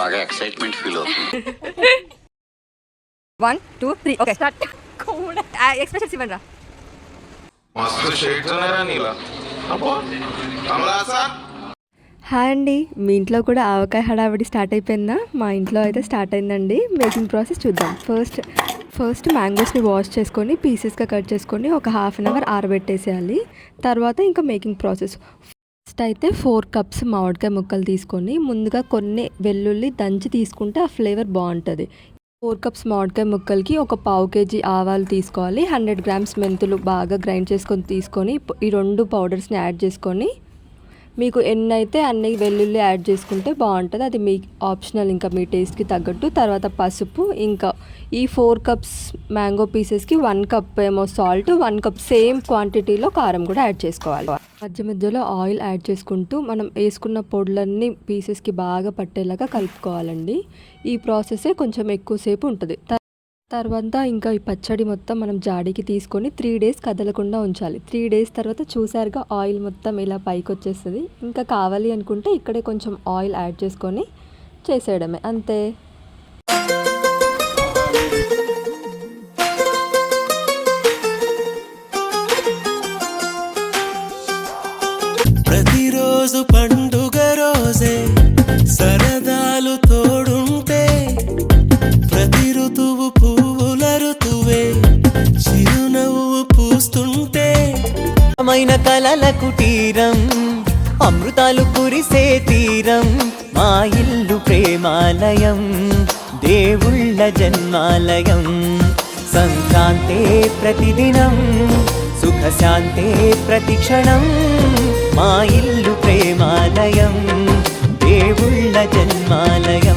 బాగా excitement feel అవుతుంది. 1 2 3 okay start. Expressions ఇవ్వండి రా. మస్తు షేడ్స్ ఉన్నారా నీలా. అబ్బో కమలా సార్. హాయ్ అండి, మీ ఇంట్లో కూడా ఆవకాయ హడావిడి స్టార్ట్ అయిపోయిందా? మా ఇంట్లో అయితే స్టార్ట్ అయిందండి. మేకింగ్ ప్రాసెస్ చూద్దాం. ఫస్ట్ మ్యాంగోస్ని వాష్ చేసుకొని పీసెస్గా కట్ చేసుకొని ఒక హాఫ్ అన్ అవర్ ఆరబెట్టేసేయాలి. తర్వాత ఇంకా మేకింగ్ ప్రాసెస్. ఫస్ట్ అయితే 4 కప్స్ మామిడికాయ ముక్కలు తీసుకొని ముందుగా కొన్ని వెల్లుల్లి దంచి తీసుకుంటే ఆ ఫ్లేవర్ బాగుంటుంది. 4 కప్స్ మామిడికాయ ముక్కలకి ఒక పావు కేజీ ఆవాలు తీసుకోవాలి. 100 గ్రామ్స్ మెంతులు బాగా గ్రైండ్ చేసుకొని తీసుకొని ఈ 2 పౌడర్స్ని యాడ్ చేసుకొని మీకు ఎన్ని అయితే అన్ని వెల్లుల్లి యాడ్ చేసుకుంటే బాగుంటుంది. అది మీ ఆప్షనల్, ఇంకా మీ టేస్ట్కి తగ్గట్టు. తర్వాత పసుపు, ఇంకా ఈ 4 కప్స్ మ్యాంగో పీసెస్కి 1 కప్ ఏమో సాల్ట్, 1 కప్ సేమ్ క్వాంటిటీలో కారం కూడా యాడ్ చేసుకోవాలి. మధ్య మధ్యలో ఆయిల్ యాడ్ చేసుకుంటూ మనం వేసుకున్న పొడులన్నీ పీసెస్కి బాగా పట్టేలాగా కలుపుకోవాలండి. ఈ ప్రాసెసే కొంచెం ఎక్కువసేపు ఉంటుంది. తర్వాత ఇంకా ఈ పచ్చడి మొత్తం మనం జాడీకి తీసుకొని 3 డేస్ కదలకుండా ఉంచాలి. 3 డేస్ తర్వాత చూసారుగా ఆయిల్ మొత్తం ఇలా పైకి వచ్చేస్తుంది. ఇంకా కావాలి అనుకుంటే ఇక్కడే కొంచెం ఆయిల్ యాడ్ చేసుకొని చేసేయడమే, అంతే. ప్రతిరోజు పండుగ రోజే సరదాలు తోడుంటే, ప్రతి ఋతువు పువ్వుల ఋతువే చిరునవ్వు పూస్తుంటే, మైన కలల కుటీరం అమృతాలు కురిసే తీరం, మా ఇల్లు ప్రేమాలయం దేవుళ్ళ జన్మాలయం. సంక్రాంతే ప్రతిదినం సుఖశాంతే ప్రతిక్షణం, మా ఇల్లు ప్రేమాలయం దేవుళ్ళ జన్మాలయం.